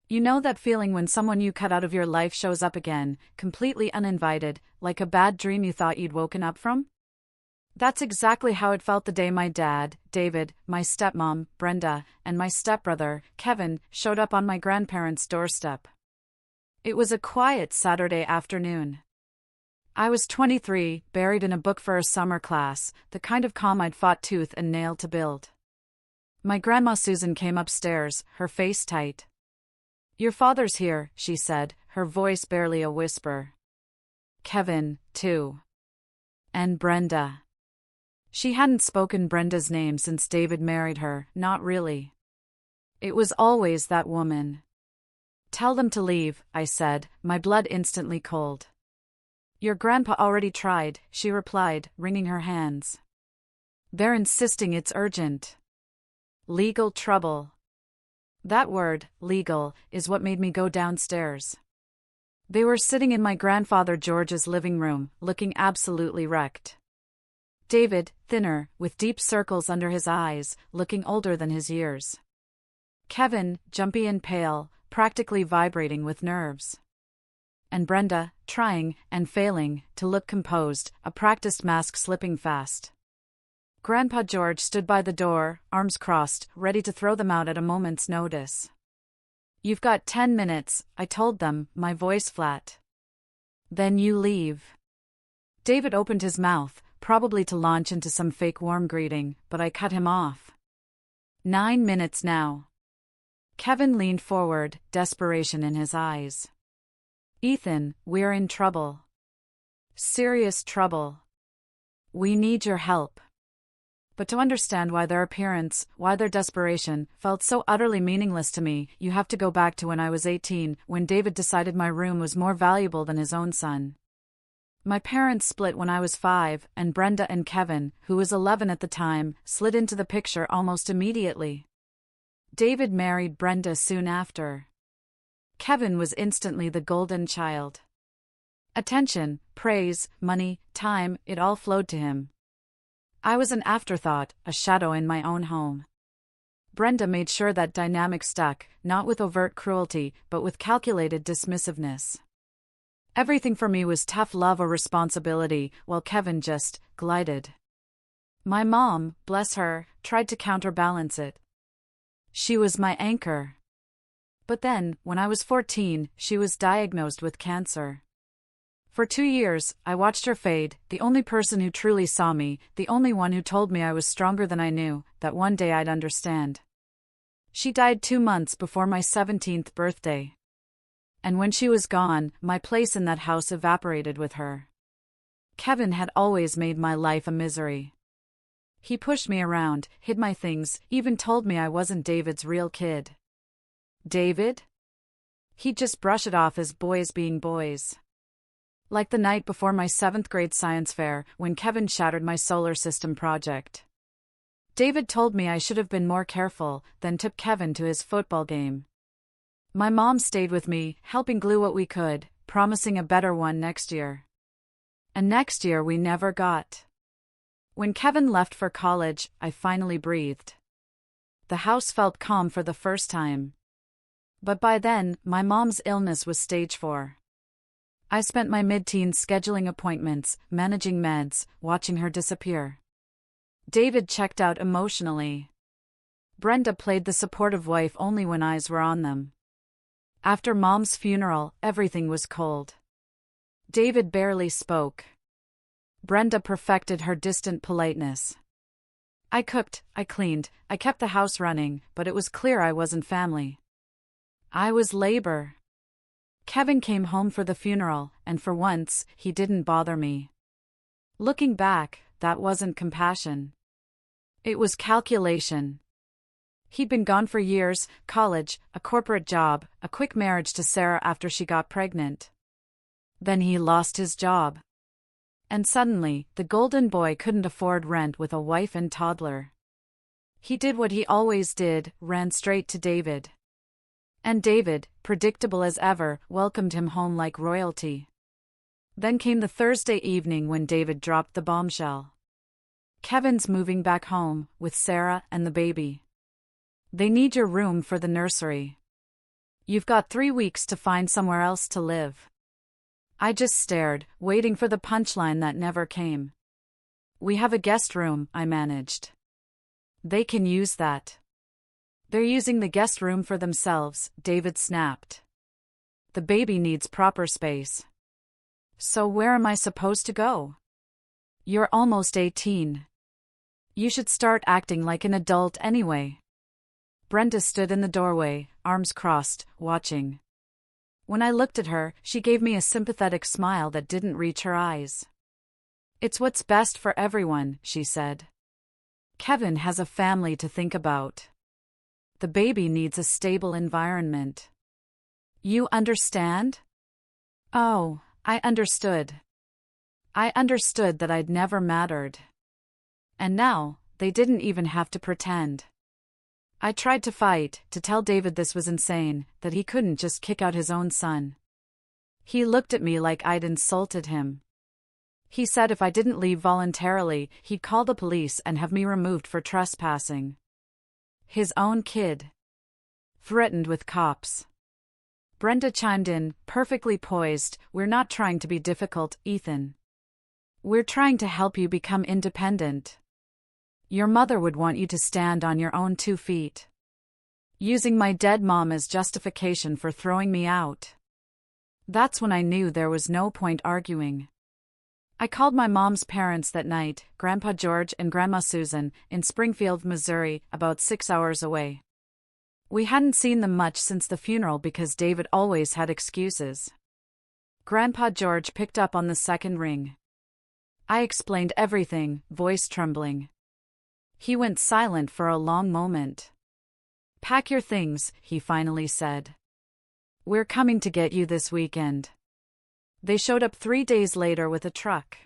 You know that feeling when someone you cut out of your life shows up again, completely uninvited, like a bad dream you thought you'd woken up from? That's exactly how it felt the day my dad, David, my stepmom, Brenda, and my stepbrother, Kevin, showed up on my grandparents' doorstep. It was a quiet Saturday afternoon. I was 23, buried in a book for a summer class, the kind of calm I'd fought tooth and nail to build. My grandma Susan came upstairs, her face tight. "Your father's here," she said, her voice barely a whisper. "Kevin, too. And Brenda." She hadn't spoken Brenda's name since David married her, not really. It was always that woman. "Tell them to leave," I said, my blood instantly cold. "Your grandpa already tried," she replied, wringing her hands. "They're insisting it's urgent. Legal trouble." That word, legal, is what made me go downstairs. They were sitting in my grandfather George's living room, looking absolutely wrecked. David, thinner, with deep circles under his eyes, looking older than his years. Kevin, jumpy and pale, practically vibrating with nerves. And Brenda, trying, and failing, to look composed, a practiced mask slipping fast. Grandpa George stood by the door, arms crossed, ready to throw them out at a moment's notice. "You've got 10 minutes, I told them, my voice flat. Then you leave." David opened his mouth, probably to launch into some fake warm greeting, but I cut him off. 9 minutes now." Kevin leaned forward, desperation in his eyes. "Ethan, we're in trouble. Serious trouble. We need your help." But to understand why their appearance, why their desperation, felt so utterly meaningless to me, you have to go back to when I was 18, when David decided my room was more valuable than his own son. My parents split when I was 5, and Brenda and Kevin, who was 11 at the time, slid into the picture almost immediately. David married Brenda soon after. Kevin was instantly the golden child. Attention, praise, money, time, it all flowed to him. I was an afterthought, a shadow in my own home. Brenda made sure that dynamic stuck, not with overt cruelty, but with calculated dismissiveness. Everything for me was tough love or responsibility, while Kevin just glided. My mom, bless her, tried to counterbalance it. She was my anchor. But then, when I was 14, she was diagnosed with cancer. For 2 years, I watched her fade, the only person who truly saw me, the only one who told me I was stronger than I knew, that one day I'd understand. She died 2 months before my 17th birthday. And when she was gone, my place in that house evaporated with her. Kevin had always made my life a misery. He pushed me around, hid my things, even told me I wasn't David's real kid. David? He'd just brush it off as boys being boys. Like the night before my 7th grade science fair, when Kevin shattered my solar system project. David told me I should have been more careful, then took Kevin to his football game. My mom stayed with me, helping glue what we could, promising a better one next year. And next year we never got. When Kevin left for college, I finally breathed. The house felt calm for the first time. But by then, my mom's illness was stage 4. I spent my mid-teens scheduling appointments, managing meds, watching her disappear. David checked out emotionally. Brenda played the supportive wife only when eyes were on them. After Mom's funeral, everything was cold. David barely spoke. Brenda perfected her distant politeness. I cooked, I cleaned, I kept the house running, but it was clear I wasn't family. I was labor. Kevin came home for the funeral, and for once, he didn't bother me. Looking back, that wasn't compassion. It was calculation. He'd been gone for years, college, a corporate job, a quick marriage to Sarah after she got pregnant. Then he lost his job. And suddenly, the golden boy couldn't afford rent with a wife and toddler. He did what he always did, ran straight to David. And David, predictable as ever, welcomed him home like royalty. Then came the Thursday evening when David dropped the bombshell. Kevin's moving back home, with Sarah and the baby. They need your room for the nursery. You've got 3 weeks to find somewhere else to live. I just stared, waiting for the punchline that never came. We have a guest room, I managed. They can use that. They're using the guest room for themselves, David snapped. The baby needs proper space. So where am I supposed to go? You're almost 18. You should start acting like an adult anyway. Brenda stood in the doorway, arms crossed, watching. When I looked at her, she gave me a sympathetic smile that didn't reach her eyes. It's what's best for everyone, she said. Kevin has a family to think about. The baby needs a stable environment. You understand? Oh, I understood. I understood that I'd never mattered. And now, they didn't even have to pretend. I tried to fight, to tell David this was insane, that he couldn't just kick out his own son. He looked at me like I'd insulted him. He said if I didn't leave voluntarily, he'd call the police and have me removed for trespassing. His own kid. Threatened with cops. Brenda chimed in, perfectly poised, "We're not trying to be difficult, Ethan. We're trying to help you become independent. Your mother would want you to stand on your own 2 feet. Using my dead mom as justification for throwing me out." That's when I knew there was no point arguing. I called my mom's parents that night, Grandpa George and Grandma Susan, in Springfield, Missouri, about 6 hours away. We hadn't seen them much since the funeral because David always had excuses. Grandpa George picked up on the second ring. I explained everything, voice trembling. He went silent for a long moment. "Pack your things," he finally said. "We're coming to get you this weekend." They showed up 3 days later with a truck.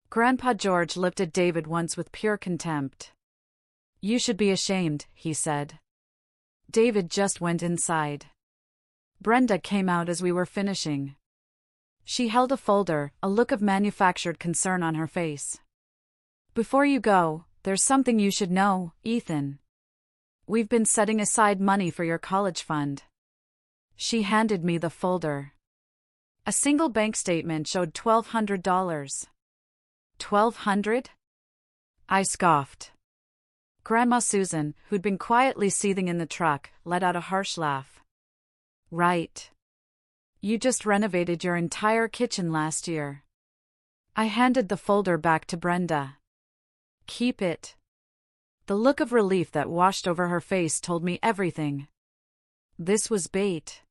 Grandpa George looked at David once with pure contempt. "You should be ashamed," he said. David just went inside. Brenda came out as we were finishing. She held a folder, a look of manufactured concern on her face. "Before you go, there's something you should know, Ethan. We've been setting aside money for your college fund." She handed me the folder. A single bank statement showed $1,200. $1,200? I scoffed. Grandma Susan, who'd been quietly seething in the truck, let out a harsh laugh. "Right. You just renovated your entire kitchen last year." I handed the folder back to Brenda. "Keep it." The look of relief that washed over her face told me everything. This was bait.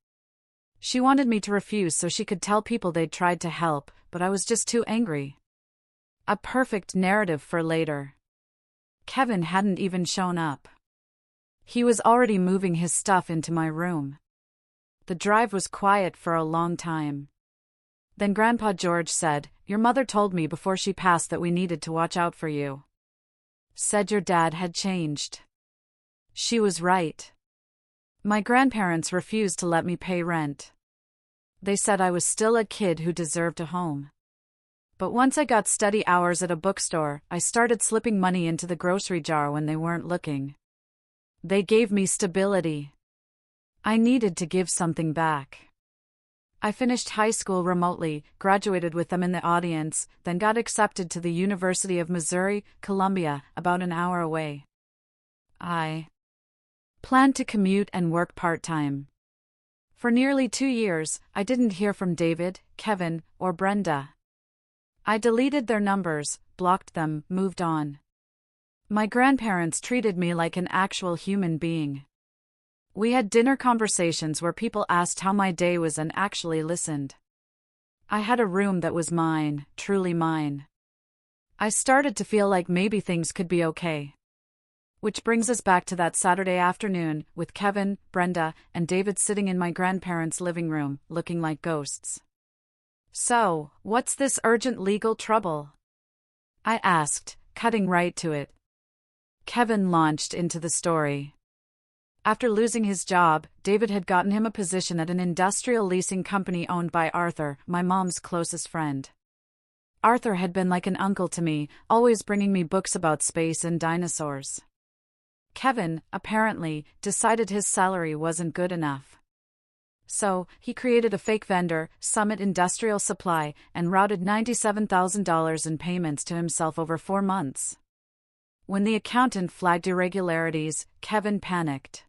She wanted me to refuse so she could tell people they'd tried to help, but I was just too angry. A perfect narrative for later. Kevin hadn't even shown up. He was already moving his stuff into my room. The drive was quiet for a long time. Then Grandpa George said, "Your mother told me before she passed that we needed to watch out for you. Said your dad had changed." She was right. My grandparents refused to let me pay rent. They said I was still a kid who deserved a home. But once I got steady hours at a bookstore, I started slipping money into the grocery jar when they weren't looking. They gave me stability. I needed to give something back. I finished high school remotely, graduated with them in the audience, then got accepted to the University of Missouri, Columbia, about an hour away. I planned to commute and work part-time. For nearly 2 years, I didn't hear from David, Kevin, or Brenda. I deleted their numbers, blocked them, moved on. My grandparents treated me like an actual human being. We had dinner conversations where people asked how my day was and actually listened. I had a room that was mine, truly mine. I started to feel like maybe things could be okay. Which brings us back to that Saturday afternoon, with Kevin, Brenda, and David sitting in my grandparents' living room, looking like ghosts. "So, what's this urgent legal trouble?" I asked, cutting right to it. Kevin launched into the story. After losing his job, David had gotten him a position at an industrial leasing company owned by Arthur, my mom's closest friend. Arthur had been like an uncle to me, always bringing me books about space and dinosaurs. Kevin, apparently, decided his salary wasn't good enough. So, he created a fake vendor, Summit Industrial Supply, and routed $97,000 in payments to himself over 4 months. When the accountant flagged irregularities, Kevin panicked.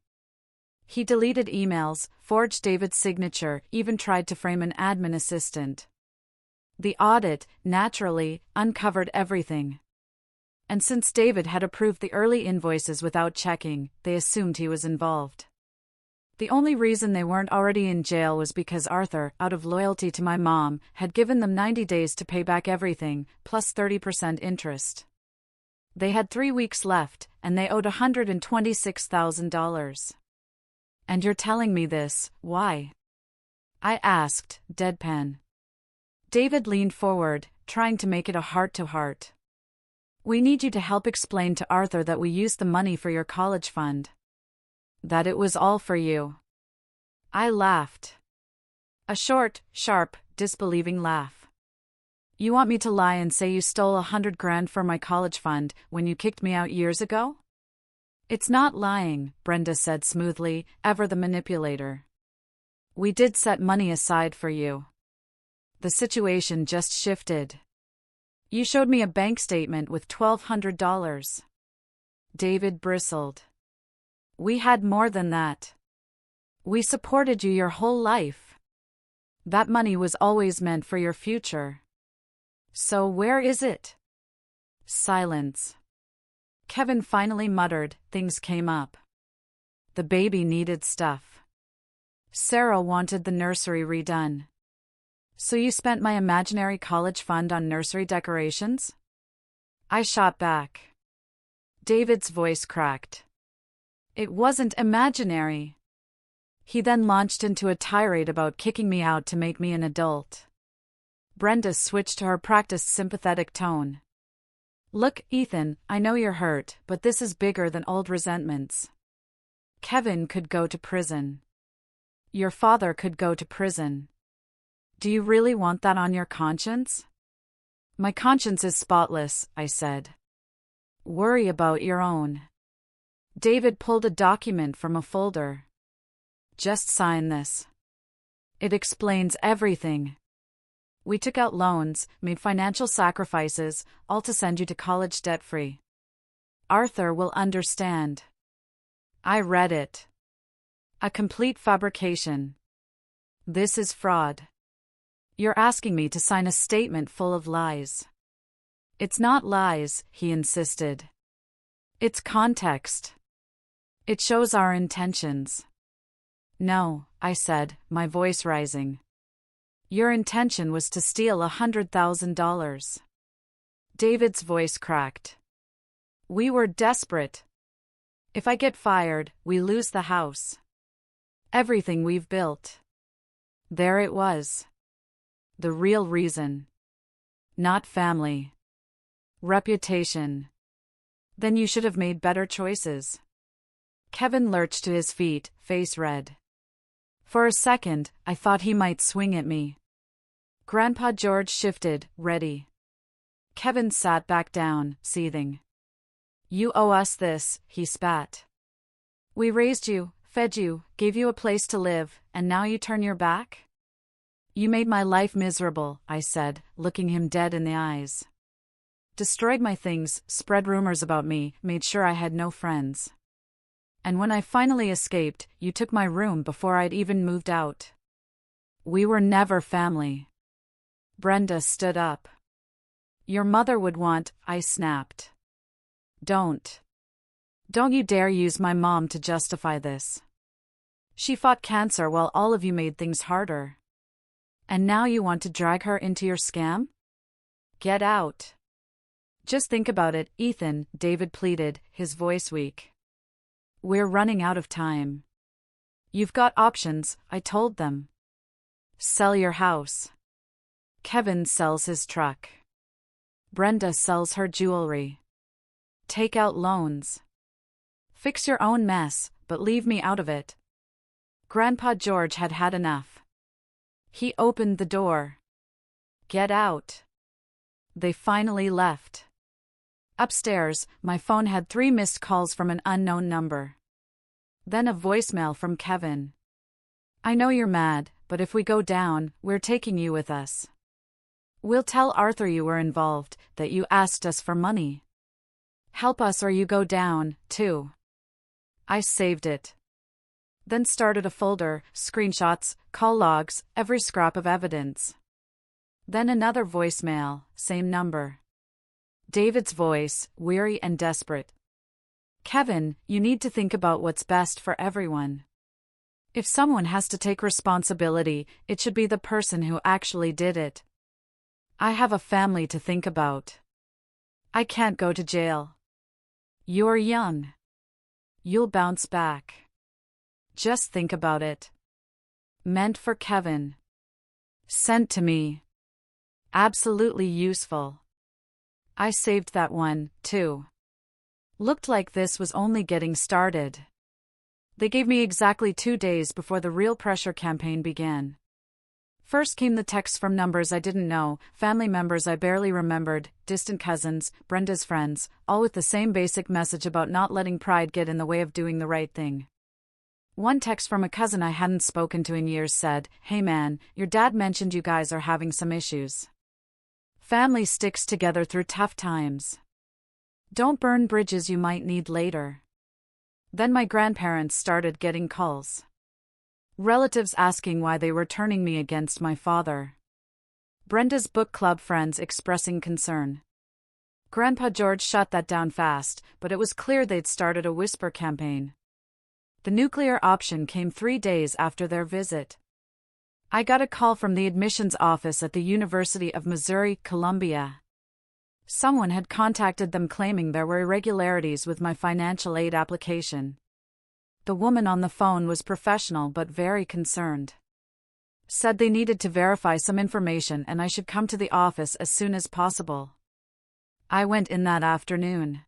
He deleted emails, forged David's signature, even tried to frame an admin assistant. The audit, naturally, uncovered everything. And since David had approved the early invoices without checking, they assumed he was involved. The only reason they weren't already in jail was because Arthur, out of loyalty to my mom, had given them 90 days to pay back everything, plus 30% interest. They had 3 weeks left, and they owed $126,000. And you're telling me this, why? I asked, deadpan. David leaned forward, trying to make it a heart-to-heart. We need you to help explain to Arthur that we used the money for your college fund. That it was all for you. I laughed. A short, sharp, disbelieving laugh. You want me to lie and say you stole $100,000 for my college fund when you kicked me out years ago? It's not lying, Brenda said smoothly, ever the manipulator. We did set money aside for you. The situation just shifted. You showed me a bank statement with $1,200. David bristled. We had more than that. We supported you your whole life. That money was always meant for your future. So where is it? Silence. Kevin finally muttered, things came up. The baby needed stuff. Sarah wanted the nursery redone. So you spent my imaginary college fund on nursery decorations? I shot back. David's voice cracked. It wasn't imaginary. He then launched into a tirade about kicking me out to make me an adult. Brenda switched to her practiced sympathetic tone. Look, Ethan, I know you're hurt, but this is bigger than old resentments. Kevin could go to prison. Your father could go to prison. Do you really want that on your conscience? My conscience is spotless, I said. Worry about your own. David pulled a document from a folder. Just sign this. It explains everything. We took out loans, made financial sacrifices, all to send you to college debt-free. Arthur will understand. I read it. A complete fabrication. This is fraud. You're asking me to sign a statement full of lies. It's not lies, he insisted. It's context. It shows our intentions. No, I said, my voice rising. Your intention was to steal $100,000. David's voice cracked. We were desperate. If I get fired, we lose the house. Everything we've built. There it was. The real reason. Not family. Reputation. Then you should have made better choices. Kevin lurched to his feet, face red. For a second, I thought he might swing at me. Grandpa George shifted, ready. Kevin sat back down, seething. You owe us this, he spat. We raised you, fed you, gave you a place to live, and now you turn your back? You made my life miserable, I said, looking him dead in the eyes. Destroyed my things, spread rumors about me, made sure I had no friends. And when I finally escaped, you took my room before I'd even moved out. We were never family. Brenda stood up. Your mother would want, I snapped. Don't you dare use my mom to justify this. She fought cancer while all of you made things harder. And now you want to drag her into your scam? Get out. Just think about it, Ethan, David pleaded, his voice weak. We're running out of time. You've got options, I told them. Sell your house. Kevin sells his truck. Brenda sells her jewelry. Take out loans. Fix your own mess, but leave me out of it. Grandpa George had had enough. He opened the door. Get out. They finally left. Upstairs, my phone had 3 missed calls from an unknown number. Then a voicemail from Kevin. I know you're mad, but if we go down, we're taking you with us. We'll tell Arthur you were involved, that you asked us for money. Help us or you go down, too. I saved it. Then started a folder, screenshots, call logs, every scrap of evidence. Then another voicemail, same number. David's voice, weary and desperate. Kevin, you need to think about what's best for everyone. If someone has to take responsibility, it should be the person who actually did it. I have a family to think about. I can't go to jail. You're young. You'll bounce back. Just think about it. Meant for Kevin. Sent to me. Absolutely useful. I saved that one, too. Looked like this was only getting started. They gave me exactly 2 days before the real pressure campaign began. First came the texts from numbers I didn't know, family members I barely remembered, distant cousins, Brenda's friends, all with the same basic message about not letting pride get in the way of doing the right thing. One text from a cousin I hadn't spoken to in years said, "Hey man, your dad mentioned you guys are having some issues. Family sticks together through tough times. Don't burn bridges you might need later." Then my grandparents started getting calls. Relatives asking why they were turning me against my father. Brenda's book club friends expressing concern. Grandpa George shut that down fast, but it was clear they'd started a whisper campaign. The nuclear option came 3 days after their visit. I got a call from the admissions office at the University of Missouri, Columbia. Someone had contacted them claiming there were irregularities with my financial aid application. The woman on the phone was professional but very concerned. Said they needed to verify some information and I should come to the office as soon as possible. I went in that afternoon.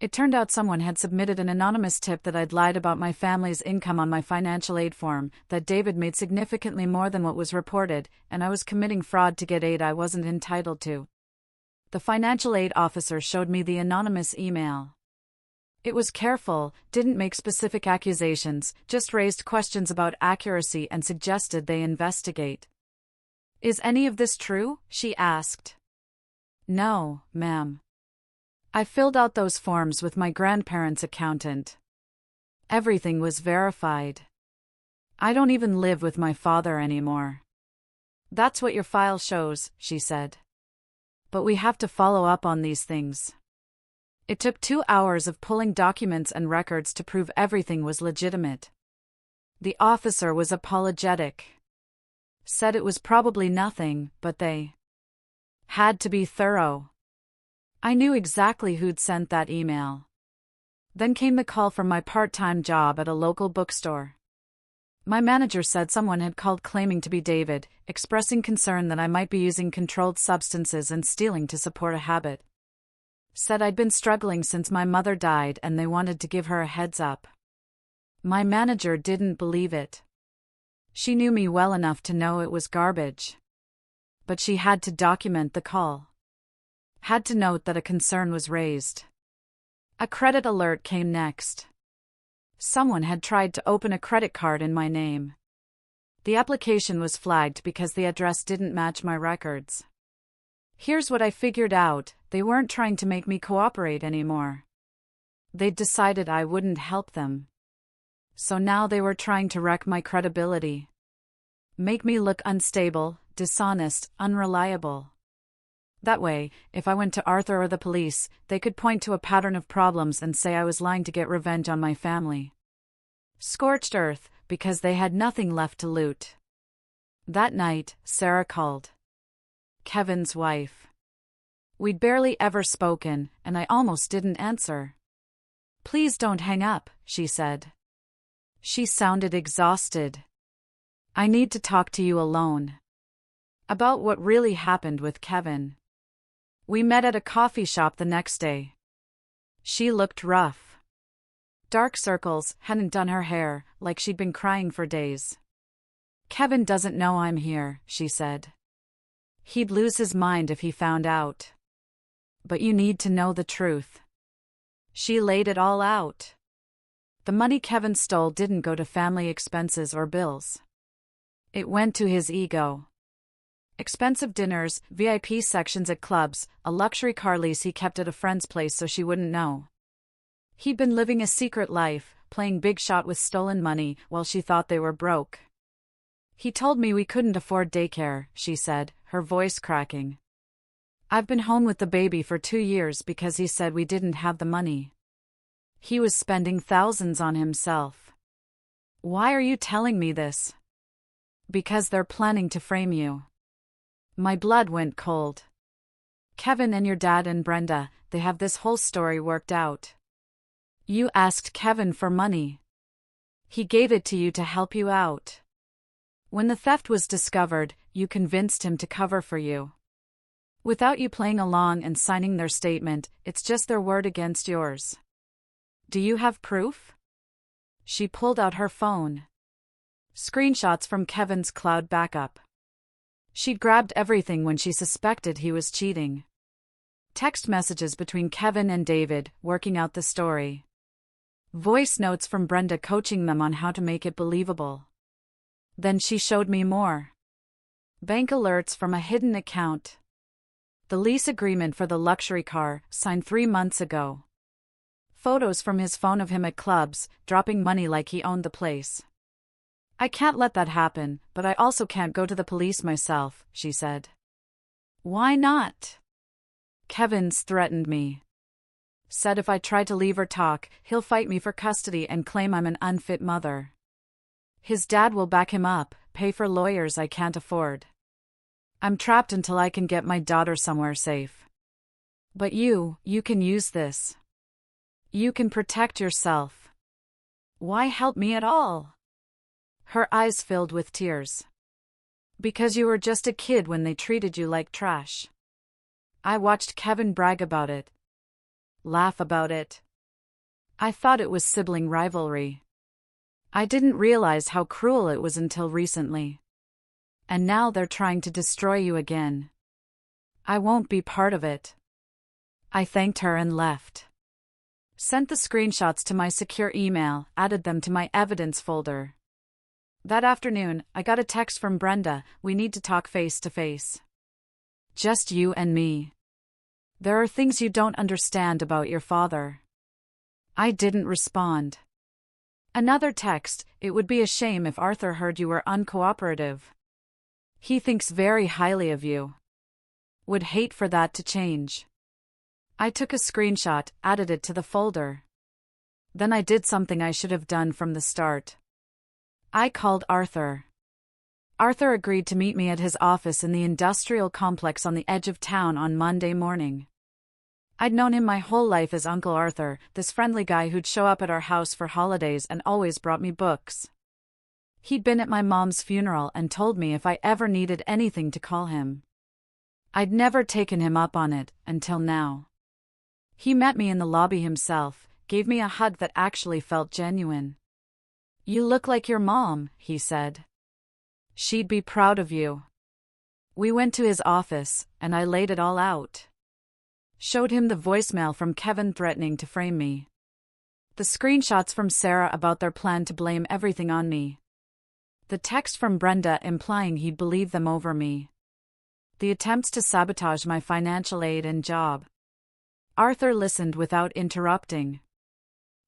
It turned out someone had submitted an anonymous tip that I'd lied about my family's income on my financial aid form, that David made significantly more than what was reported, and I was committing fraud to get aid I wasn't entitled to. The financial aid officer showed me the anonymous email. It was careful, didn't make specific accusations, just raised questions about accuracy and suggested they investigate. "Is any of this true?" she asked. "No, ma'am. I filled out those forms with my grandparents' accountant. Everything was verified. I don't even live with my father anymore." "That's what your file shows," she said. "But we have to follow up on these things." It took 2 hours of pulling documents and records to prove everything was legitimate. The officer was apologetic. Said it was probably nothing, but they had to be thorough. I knew exactly who'd sent that email. Then came the call from my part-time job at a local bookstore. My manager said someone had called claiming to be David, expressing concern that I might be using controlled substances and stealing to support a habit. Said I'd been struggling since my mother died and they wanted to give her a heads up. My manager didn't believe it. She knew me well enough to know it was garbage. But she had to document the call. Had to note that a concern was raised. A credit alert came next. Someone had tried to open a credit card in my name. The application was flagged because the address didn't match my records. Here's what I figured out: they weren't trying to make me cooperate anymore. They'd decided I wouldn't help them. So now they were trying to wreck my credibility. Make me look unstable, dishonest, unreliable. That way, if I went to Arthur or the police, they could point to a pattern of problems and say I was lying to get revenge on my family. Scorched earth, because they had nothing left to loot. That night, Sarah called. Kevin's wife. We'd barely ever spoken, and I almost didn't answer. "Please don't hang up," she said. She sounded exhausted. "I need to talk to you alone. About what really happened with Kevin." We met at a coffee shop the next day. She looked rough. Dark circles, hadn't done her hair, like she'd been crying for days. "Kevin doesn't know I'm here," she said. "He'd lose his mind if he found out. But you need to know the truth." She laid it all out. The money Kevin stole didn't go to family expenses or bills. It went to his ego. Expensive dinners, VIP sections at clubs, a luxury car lease he kept at a friend's place so she wouldn't know. He'd been living a secret life, playing big shot with stolen money while she thought they were broke. He told me we couldn't afford daycare, she said, her voice cracking. I've been home with the baby for 2 years because he said we didn't have the money. He was spending thousands on himself. Why are you telling me this? Because they're planning to frame you. My blood went cold. Kevin and your dad and Brenda, they have this whole story worked out. You asked Kevin for money. He gave it to you to help you out. When the theft was discovered, you convinced him to cover for you. Without you playing along and signing their statement, it's just their word against yours. Do you have proof? She pulled out her phone. Screenshots from Kevin's cloud backup. She'd grabbed everything when she suspected he was cheating. Text messages between Kevin and David, working out the story. Voice notes from Brenda coaching them on how to make it believable. Then she showed me more. Bank alerts from a hidden account. The lease agreement for the luxury car, signed 3 months ago. Photos from his phone of him at clubs, dropping money like he owned the place. I can't let that happen, but I also can't go to the police myself, she said. Why not? Kevin's threatened me. Said if I try to leave or talk, he'll fight me for custody and claim I'm an unfit mother. His dad will back him up, pay for lawyers I can't afford. I'm trapped until I can get my daughter somewhere safe. But you can use this. You can protect yourself. Why help me at all? Her eyes filled with tears. Because you were just a kid when they treated you like trash. I watched Kevin brag about it. Laugh about it. I thought it was sibling rivalry. I didn't realize how cruel it was until recently. And now they're trying to destroy you again. I won't be part of it. I thanked her and left. Sent the screenshots to my secure email, added them to my evidence folder. That afternoon, I got a text from Brenda, we need to talk face to face. Just you and me. There are things you don't understand about your father. I didn't respond. Another text, it would be a shame if Arthur heard you were uncooperative. He thinks very highly of you. Would hate for that to change. I took a screenshot, added it to the folder. Then I did something I should have done from the start. I called Arthur. Arthur agreed to meet me at his office in the industrial complex on the edge of town on Monday morning. I'd known him my whole life as Uncle Arthur, this friendly guy who'd show up at our house for holidays and always brought me books. He'd been at my mom's funeral and told me if I ever needed anything to call him. I'd never taken him up on it, until now. He met me in the lobby himself, gave me a hug that actually felt genuine. You look like your mom, he said. She'd be proud of you. We went to his office, and I laid it all out. Showed him the voicemail from Kevin threatening to frame me. The screenshots from Sarah about their plan to blame everything on me. The text from Brenda implying he'd believe them over me. The attempts to sabotage my financial aid and job. Arthur listened without interrupting.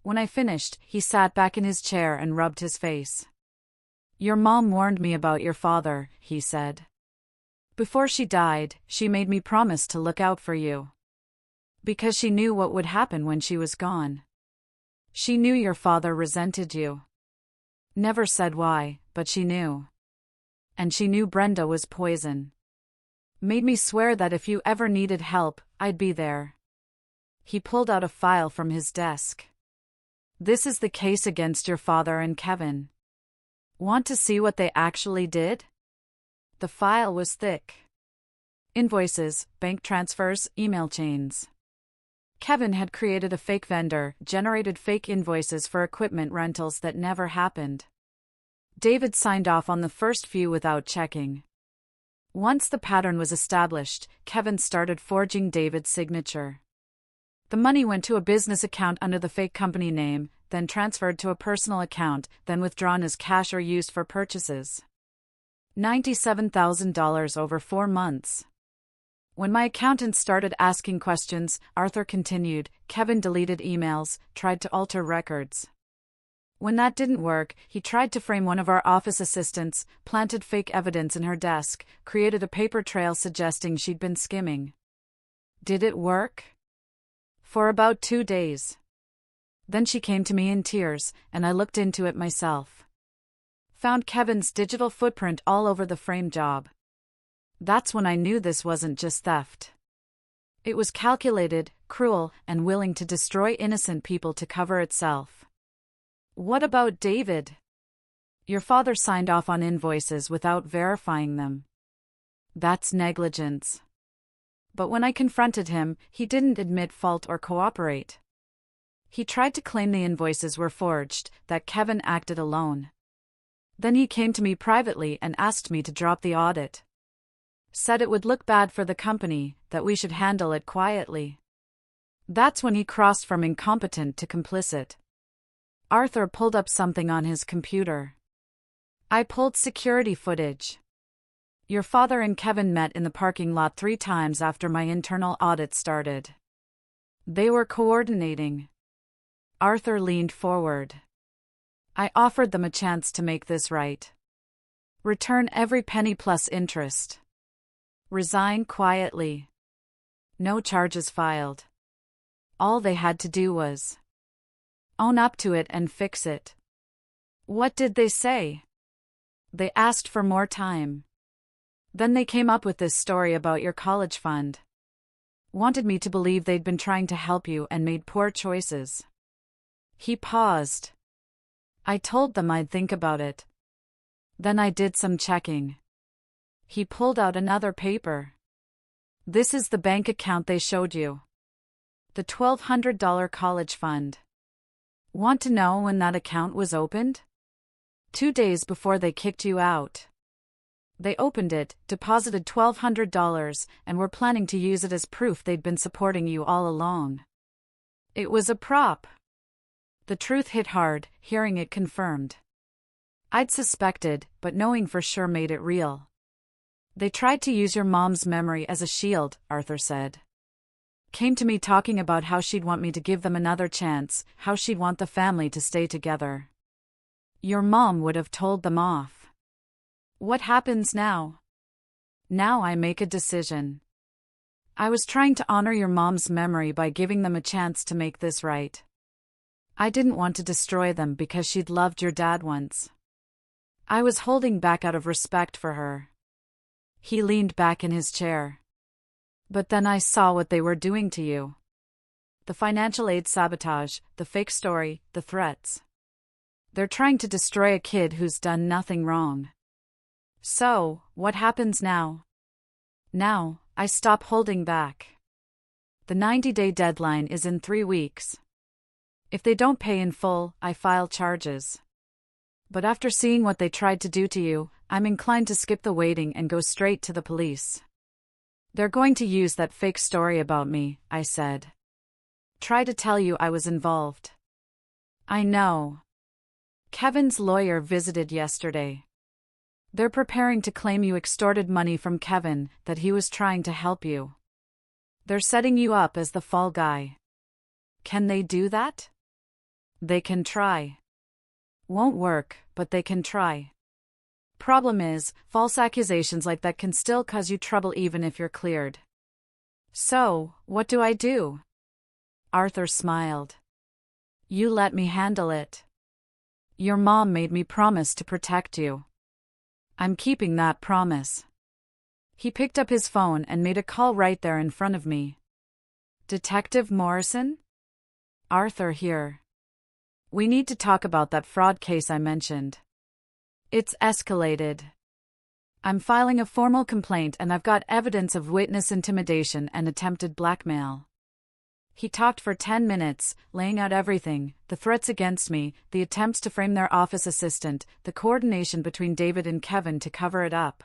When I finished, he sat back in his chair and rubbed his face. Your mom warned me about your father, he said. Before she died, she made me promise to look out for you. Because she knew what would happen when she was gone. She knew your father resented you. Never said why, but she knew. And she knew Brenda was poison. Made me swear that if you ever needed help, I'd be there. He pulled out a file from his desk. This is the case against your father and Kevin. Want to see what they actually did? The file was thick. Invoices, bank transfers, email chains. Kevin had created a fake vendor, generated fake invoices for equipment rentals that never happened. David signed off on the first few without checking. Once the pattern was established, Kevin started forging David's signature. The money went to a business account under the fake company name, then transferred to a personal account, then withdrawn as cash or used for purchases. $97,000 over 4 months. When my accountant started asking questions, Arthur continued, Kevin deleted emails, tried to alter records. When that didn't work, he tried to frame one of our office assistants, planted fake evidence in her desk, created a paper trail suggesting she'd been skimming. Did it work? For about 2 days. Then she came to me in tears, and I looked into it myself. Found Kevin's digital footprint all over the frame job. That's when I knew this wasn't just theft. It was calculated, cruel, and willing to destroy innocent people to cover itself. What about David? Your father signed off on invoices without verifying them. That's negligence. But when I confronted him, he didn't admit fault or cooperate. He tried to claim the invoices were forged, that Kevin acted alone. Then he came to me privately and asked me to drop the audit. Said it would look bad for the company, that we should handle it quietly. That's when he crossed from incompetent to complicit. Arthur pulled up something on his computer. I pulled security footage. Your father and Kevin met in the parking lot 3 times after my internal audit started. They were coordinating. Arthur leaned forward. I offered them a chance to make this right. Return every penny plus interest. Resign quietly. No charges filed. All they had to do was own up to it and fix it. What did they say? They asked for more time. Then they came up with this story about your college fund. Wanted me to believe they'd been trying to help you and made poor choices. He paused. I told them I'd think about it. Then I did some checking. He pulled out another paper. This is the bank account they showed you. The $1,200 college fund. Want to know when that account was opened? 2 days before they kicked you out. They opened it, deposited $1,200, and were planning to use it as proof they'd been supporting you all along. It was a prop. The truth hit hard, hearing it confirmed. I'd suspected, but knowing for sure made it real. They tried to use your mom's memory as a shield, Arthur said. Came to me talking about how she'd want me to give them another chance, how she'd want the family to stay together. Your mom would have told them off. What happens now? Now I make a decision. I was trying to honor your mom's memory by giving them a chance to make this right. I didn't want to destroy them because she'd loved your dad once. I was holding back out of respect for her. He leaned back in his chair. But then I saw what they were doing to you. The financial aid sabotage, the fake story, the threats. They're trying to destroy a kid who's done nothing wrong. So, what happens now? Now, I stop holding back. The 90-day deadline is in 3 weeks. If they don't pay in full, I file charges. But after seeing what they tried to do to you, I'm inclined to skip the waiting and go straight to the police. They're going to use that fake story about me, I said. Try to tell you I was involved. I know. Kevin's lawyer visited yesterday. They're preparing to claim you extorted money from Kevin, that he was trying to help you. They're setting you up as the fall guy. Can they do that? They can try. Won't work, but they can try. Problem is, false accusations like that can still cause you trouble even if you're cleared. So, what do I do? Arthur smiled. You let me handle it. Your mom made me promise to protect you. I'm keeping that promise. He picked up his phone and made a call right there in front of me. Detective Morrison? Arthur here. We need to talk about that fraud case I mentioned. It's escalated. I'm filing a formal complaint and I've got evidence of witness intimidation and attempted blackmail. He talked for 10 minutes, laying out everything, the threats against me, the attempts to frame their office assistant, the coordination between David and Kevin to cover it up.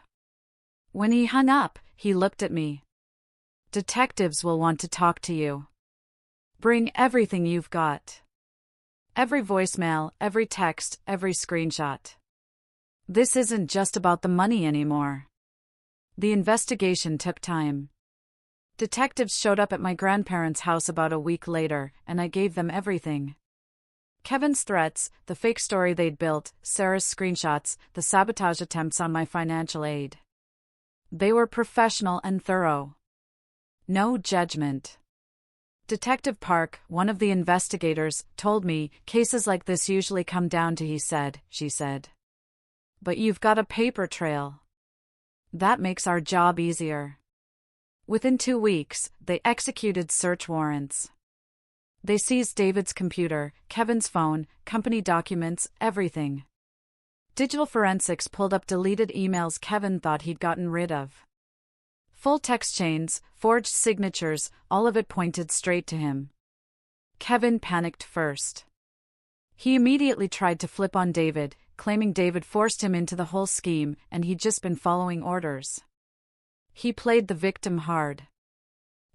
When he hung up, he looked at me. Detectives will want to talk to you. Bring everything you've got. Every voicemail, every text, every screenshot. This isn't just about the money anymore. The investigation took time. Detectives showed up at my grandparents' house about a week later, and I gave them everything. Kevin's threats, the fake story they'd built, Sarah's screenshots, the sabotage attempts on my financial aid. They were professional and thorough. No judgment. Detective Park, one of the investigators, told me, cases like this usually come down to she said. But you've got a paper trail. That makes our job easier. Within 2 weeks, they executed search warrants. They seized David's computer, Kevin's phone, company documents, everything. Digital forensics pulled up deleted emails Kevin thought he'd gotten rid of. Full text chains, forged signatures, all of it pointed straight to him. Kevin panicked first. He immediately tried to flip on David, claiming David forced him into the whole scheme and he'd just been following orders. He played the victim hard.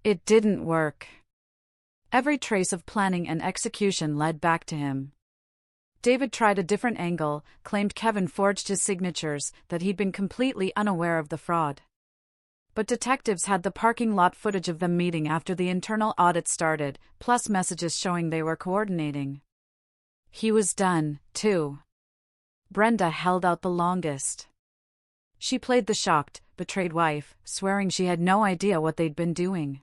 It didn't work. Every trace of planning and execution led back to him. David tried a different angle, claimed Kevin forged his signatures, that he'd been completely unaware of the fraud. But detectives had the parking lot footage of them meeting after the internal audit started, plus messages showing they were coordinating. He was done, too. Brenda held out the longest. She played the shocked, betrayed wife, swearing she had no idea what they'd been doing.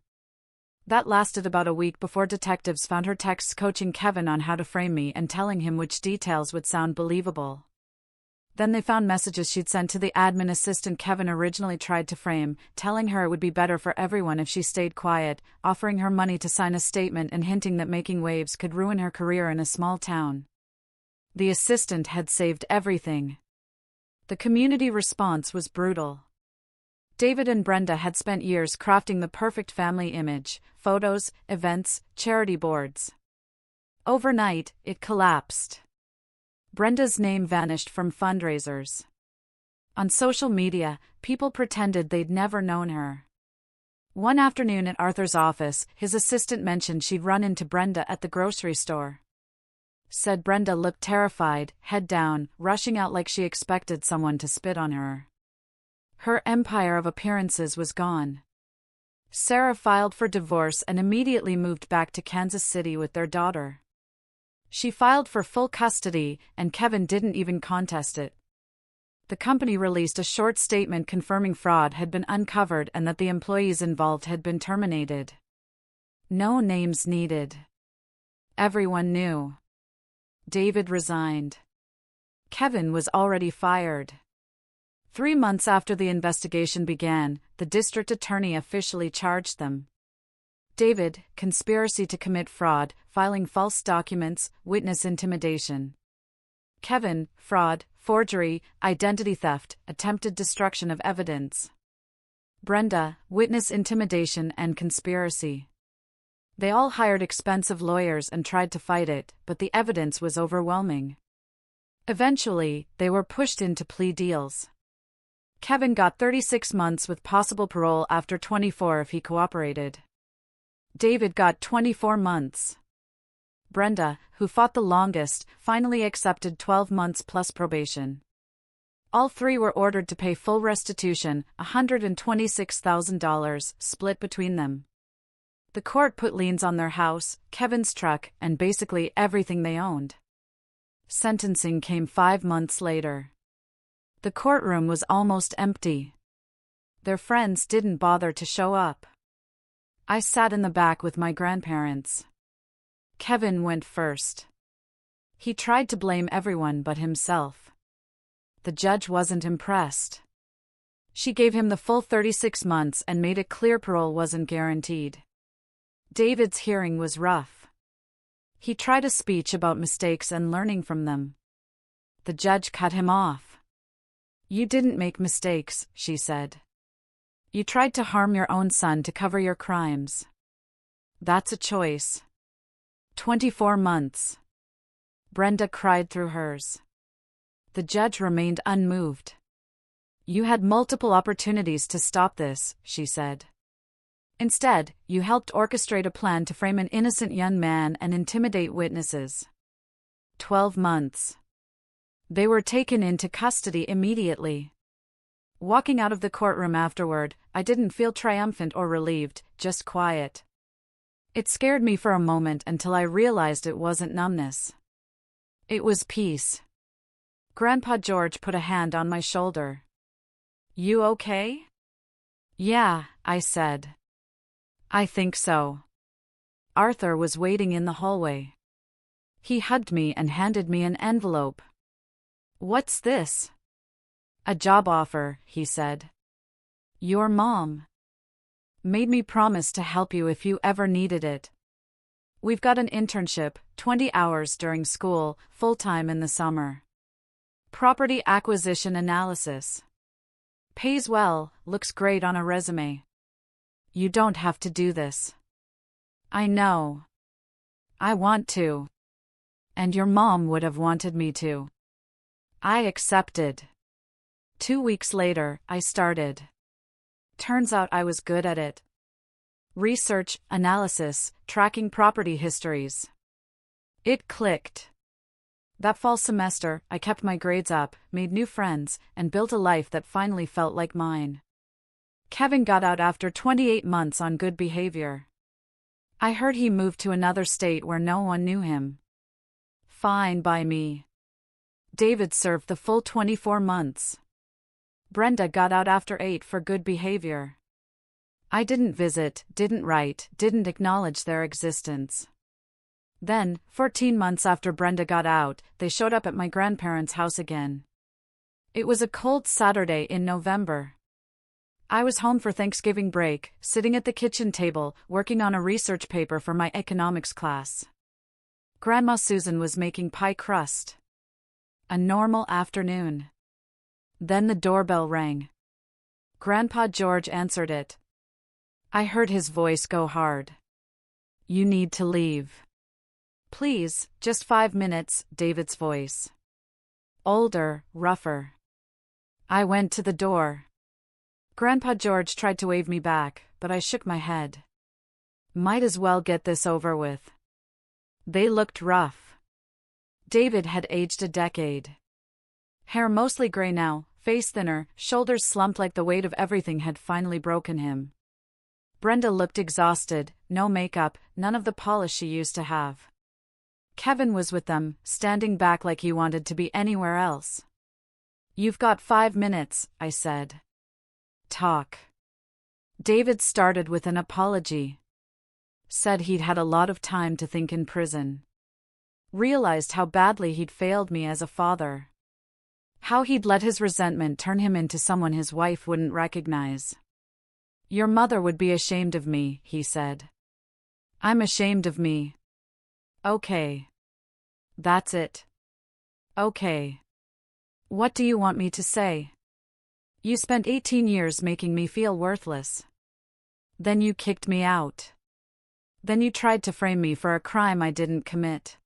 That lasted about a week before detectives found her texts coaching Kevin on how to frame me and telling him which details would sound believable. Then they found messages she'd sent to the admin assistant Kevin originally tried to frame, telling her it would be better for everyone if she stayed quiet, offering her money to sign a statement and hinting that making waves could ruin her career in a small town. The assistant had saved everything. The community response was brutal. David and Brenda had spent years crafting the perfect family image, photos, events, charity boards. Overnight, it collapsed. Brenda's name vanished from fundraisers. On social media, people pretended they'd never known her. One afternoon at Arthur's office, his assistant mentioned she'd run into Brenda at the grocery store. Said Brenda looked terrified, head down, rushing out like she expected someone to spit on her. Her empire of appearances was gone. Sarah filed for divorce and immediately moved back to Kansas City with their daughter. She filed for full custody, and Kevin didn't even contest it. The company released a short statement confirming fraud had been uncovered and that the employees involved had been terminated. No names needed. Everyone knew. David resigned. Kevin was already fired. 3 months after the investigation began, the district attorney officially charged them. David, conspiracy to commit fraud, filing false documents, witness intimidation. Kevin, fraud, forgery, identity theft, attempted destruction of evidence. Brenda, witness intimidation and conspiracy. They all hired expensive lawyers and tried to fight it, but the evidence was overwhelming. Eventually, they were pushed into plea deals. Kevin got 36 months with possible parole after 24 if he cooperated. David got 24 months. Brenda, who fought the longest, finally accepted 12 months plus probation. All three were ordered to pay full restitution, $126,000, split between them. The court put liens on their house, Kevin's truck, and basically everything they owned. Sentencing came 5 months later. The courtroom was almost empty. Their friends didn't bother to show up. I sat in the back with my grandparents. Kevin went first. He tried to blame everyone but himself. The judge wasn't impressed. She gave him the full 36 months and made it clear parole wasn't guaranteed. David's hearing was rough. He tried a speech about mistakes and learning from them. The judge cut him off. "You didn't make mistakes," she said. "You tried to harm your own son to cover your crimes. That's a choice." 24 months. Brenda cried through hers. The judge remained unmoved. "You had multiple opportunities to stop this," she said. "Instead, you helped orchestrate a plan to frame an innocent young man and intimidate witnesses. 12 months. They were taken into custody immediately. Walking out of the courtroom afterward, I didn't feel triumphant or relieved, just quiet. It scared me for a moment until I realized it wasn't numbness. It was peace. Grandpa George put a hand on my shoulder. "You okay?" "Yeah," I said. "I think so." Arthur was waiting in the hallway. He hugged me and handed me an envelope. "What's this?" "A job offer," he said. "Your mom made me promise to help you if you ever needed it. We've got an internship, 20 hours during school, full-time in the summer. Property acquisition analysis. Pays well, looks great on a resume. You don't have to do this." "I know. I want to. And your mom would have wanted me to." I accepted. 2 weeks later, I started. Turns out I was good at it. Research, analysis, tracking property histories. It clicked. That fall semester, I kept my grades up, made new friends, and built a life that finally felt like mine. Kevin got out after 28 months on good behavior. I heard he moved to another state where no one knew him. Fine by me. David served the full 24 months. Brenda got out after 8 for good behavior. I didn't visit, didn't write, didn't acknowledge their existence. Then, 14 months after Brenda got out, they showed up at my grandparents' house again. It was a cold Saturday in November. I was home for Thanksgiving break, sitting at the kitchen table, working on a research paper for my economics class. Grandma Susan was making pie crust. A normal afternoon. Then the doorbell rang. Grandpa George answered it. I heard his voice go hard. "You need to leave." "Please, just 5 minutes," David's voice. Older, rougher. I went to the door. Grandpa George tried to wave me back, but I shook my head. Might as well get this over with. They looked rough. David had aged a decade. Hair mostly gray now, face thinner, shoulders slumped like the weight of everything had finally broken him. Brenda looked exhausted, no makeup, none of the polish she used to have. Kevin was with them, standing back like he wanted to be anywhere else. "You've got 5 minutes," I said. "Talk." David started with an apology. Said he'd had a lot of time to think in prison. Realized how badly he'd failed me as a father. How he'd let his resentment turn him into someone his wife wouldn't recognize. "Your mother would be ashamed of me," he said. "I'm ashamed of me." "Okay. That's it." "Okay. What do you want me to say?" "You spent 18 years making me feel worthless. Then you kicked me out. Then you tried to frame me for a crime I didn't commit.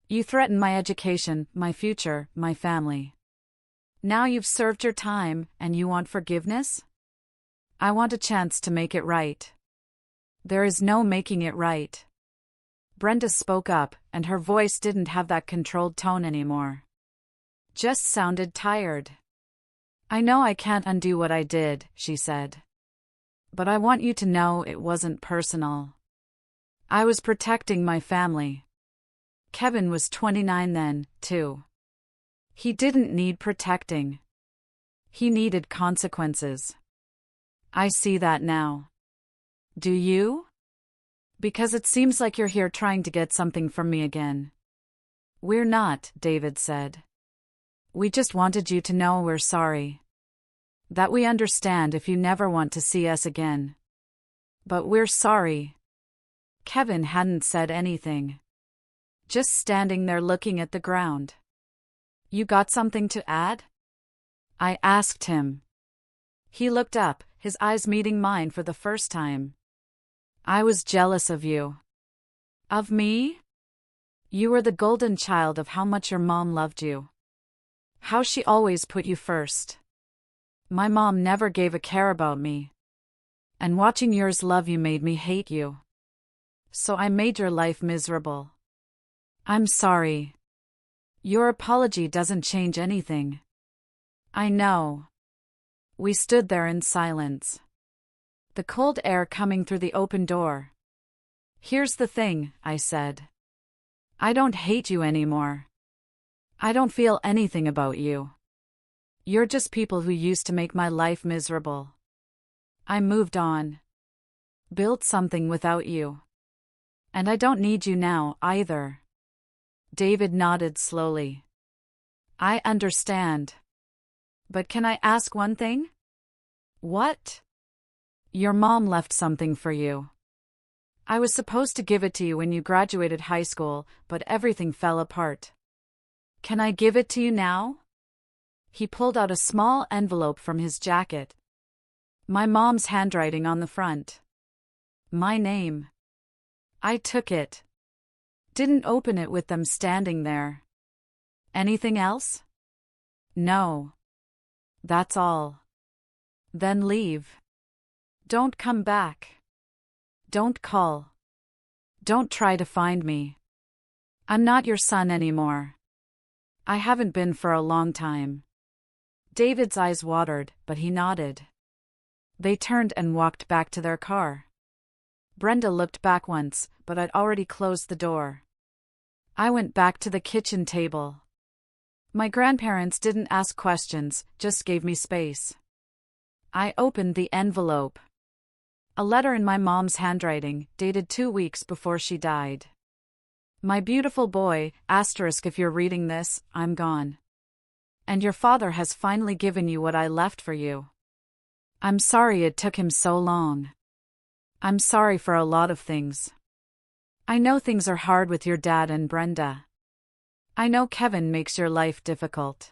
You threatened my education, my future, my family. Now you've served your time, and you want forgiveness? I want a chance to make it right." "There is no making it right." Brenda spoke up, and her voice didn't have that controlled tone anymore. Just sounded tired. "I know I can't undo what I did," she said. "But I want you to know it wasn't personal. I was protecting my family." Kevin was 29 then, too. He didn't need protecting. He needed consequences. I see that now. Do you? Because it seems like you're here trying to get something from me again. "We're not," David said. "We just wanted you to know we're sorry. That we understand if you never want to see us again. But we're sorry." Kevin hadn't said anything. Just standing there looking at the ground. "You got something to add?" I asked him. He looked up, his eyes meeting mine for the first time. "I was jealous of you." "Of me?" "You were the golden child of how much your mom loved you. How she always put you first. My mom never gave a care about me. And watching yours love you made me hate you. So I made your life miserable. I'm sorry." Your apology doesn't change anything. I know. We stood there in silence. The cold air coming through the open door. Here's the thing, I said. I don't hate you anymore. I don't feel anything about you. You're just people who used to make my life miserable. I moved on. Built something without you. And I don't need you now, either. David nodded slowly. I understand. But can I ask one thing? What? Your mom left something for you. I was supposed to give it to you when you graduated high school, but everything fell apart. Can I give it to you now? He pulled out a small envelope from his jacket. My mom's handwriting on the front. My name. I took it. Didn't open it with them standing there. Anything else? No. That's all. Then leave. Don't come back. Don't call. Don't try to find me. I'm not your son anymore. I haven't been for a long time. David's eyes watered, but he nodded. They turned and walked back to their car. Brenda looked back once, but I'd already closed the door. I went back to the kitchen table. My grandparents didn't ask questions, just gave me space. I opened the envelope. A letter in my mom's handwriting, dated 2 weeks before she died. My beautiful boy, asterisk if you're reading this, I'm gone. And your father has finally given you what I left for you. I'm sorry it took him so long. I'm sorry for a lot of things. I know things are hard with your dad and Brenda. I know Kevin makes your life difficult.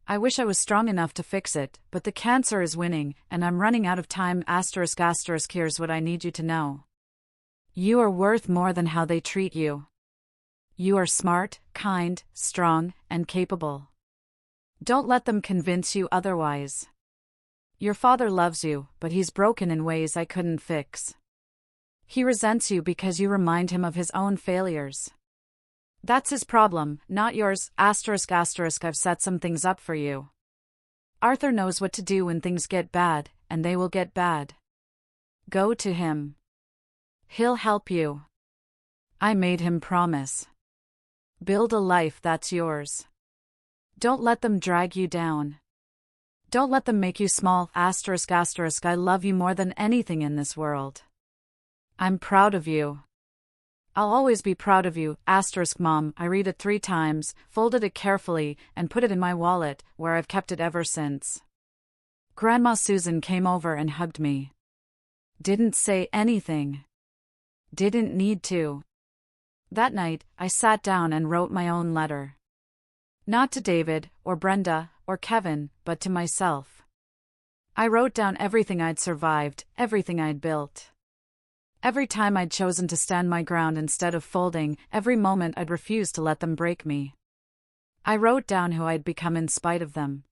I wish I was strong enough to fix it, but the cancer is winning, and I'm running out of time, asterisk asterisk. Here's what I need you to know. You are worth more than how they treat you. You are smart, kind, strong, and capable. Don't let them convince you otherwise. Your father loves you, but he's broken in ways I couldn't fix. He resents you because you remind him of his own failures. That's his problem, not yours, asterisk asterisk. I've set some things up for you. Arthur knows what to do when things get bad, and they will get bad. Go to him. He'll help you. I made him promise. Build a life that's yours. Don't let them drag you down. Don't let them make you small, asterisk asterisk. I love you more than anything in this world. I'm proud of you. I'll always be proud of you, asterisk mom. I read it 3 times, folded it carefully, and put it in my wallet, where I've kept it ever since. Grandma Susan came over and hugged me. Didn't say anything. Didn't need to. That night, I sat down and wrote my own letter. Not to David, or Brenda, or Kevin, but to myself. I wrote down everything I'd survived, everything I'd built. Every time I'd chosen to stand my ground instead of folding, every moment I'd refused to let them break me. I wrote down who I'd become in spite of them.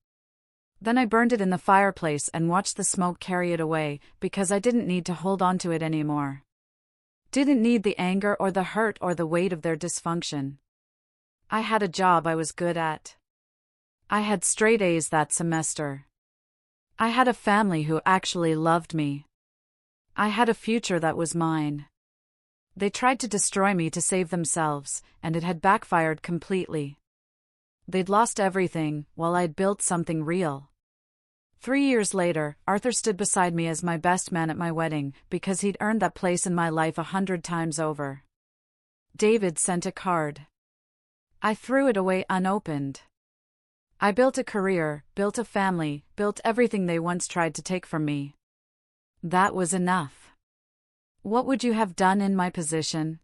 Then I burned it in the fireplace and watched the smoke carry it away, because I didn't need to hold on to it anymore. Didn't need the anger or the hurt or the weight of their dysfunction. I had a job I was good at. I had straight A's that semester. I had a family who actually loved me. I had a future that was mine. They tried to destroy me to save themselves, and it had backfired completely. They'd lost everything, while I'd built something real. 3 years later, Arthur stood beside me as my best man at my wedding, because he'd earned that place in my life 100 times over. David sent a card. I threw it away unopened. I built a career, built a family, built everything they once tried to take from me. That was enough. What would you have done in my position?